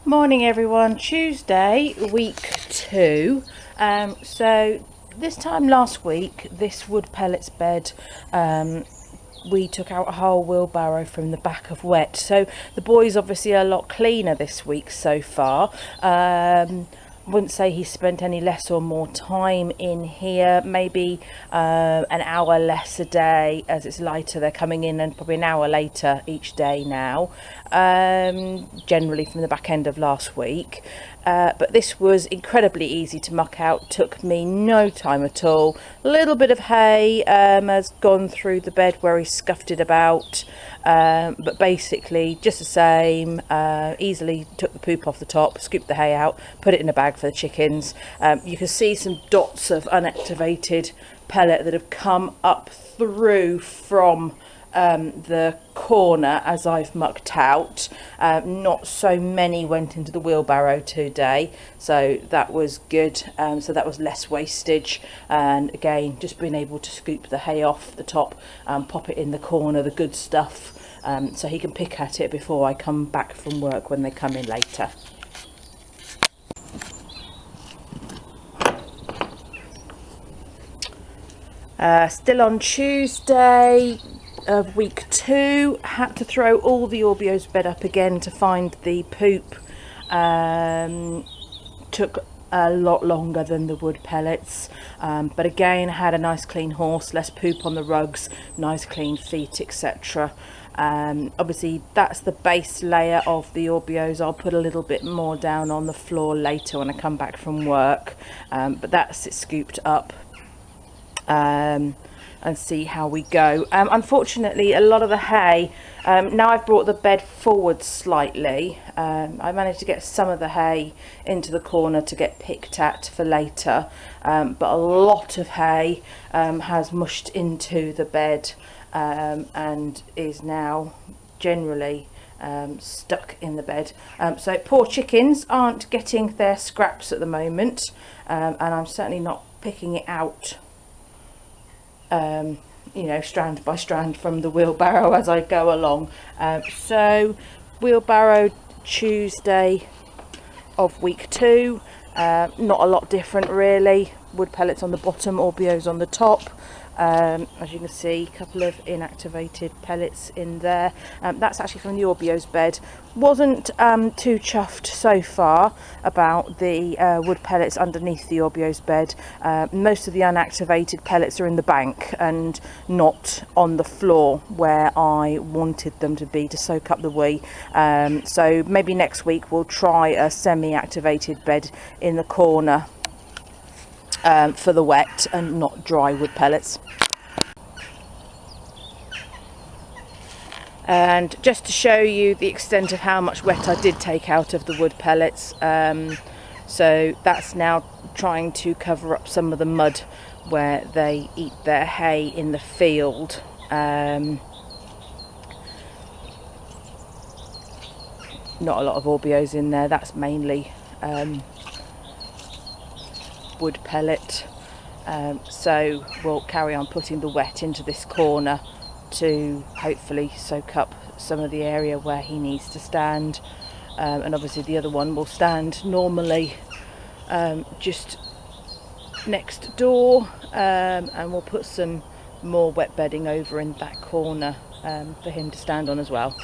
Morning everyone, Tuesday, week 2. So this time last week, this wood pellets bed, we took out a whole wheelbarrow from the back of wet. So the boys obviously are a lot cleaner this week so far. Wouldn't say he spent any less or more time in here, maybe an hour less a day as it's lighter. They're coming in and probably an hour later each day now, generally from the back end of last week. But this was incredibly easy to muck out, took me no time at all. A little bit of hay has gone through the bed where he scuffed it about, but basically just the same. Easily took the poop off the top, scooped the hay out, put it in a bag for the chickens. You can see some dots of unactivated pellet that have come up through from the corner as I've mucked out. Not so many went into the wheelbarrow today, so that was good. So that was less wastage, and again just being able to scoop the hay off the top and pop it in the corner, the good stuff, so he can pick at it before I come back from work when they come in later. Still on Tuesday of week 2, had to throw all the Aubiose bed up again to find the poop. Took a lot longer than the wood pellets, but again had a nice clean horse, less poop on the rugs, nice clean feet, etc. Obviously that's the base layer of the Aubiose. I'll put a little bit more down on the floor later when I come back from work, but that's it scooped up. And see how we go. Unfortunately, a lot of the hay, now I've brought the bed forward slightly, I managed to get some of the hay into the corner to get picked at for later, but a lot of hay has mushed into the bed and is now generally stuck in the bed. So poor chickens aren't getting their scraps at the moment, and I'm certainly not picking it out, you know, strand by strand from the wheelbarrow as I go along. So wheelbarrow Tuesday of week 2, not a lot different really. Wood pellets on the bottom, Aubiose on the top. As you can see, a couple of inactivated pellets in there. That's actually from the Aubiose bed. Wasn't too chuffed so far about the wood pellets underneath the Aubiose bed. Most of the unactivated pellets are in the bank and not on the floor where I wanted them to be to soak up the wee. So maybe next week we'll try a semi-activated bed in the corner for the wet and not dry wood pellets. And just to show you the extent of how much wet I did take out of the wood pellets, so that's now trying to cover up some of the mud where they eat their hay in the field. Not a lot of Aubiose in there, that's mainly wood pellet. So we'll carry on putting the wet into this corner to hopefully soak up some of the area where he needs to stand, and obviously the other one will stand normally just next door, and we'll put some more wet bedding over in that corner for him to stand on as well.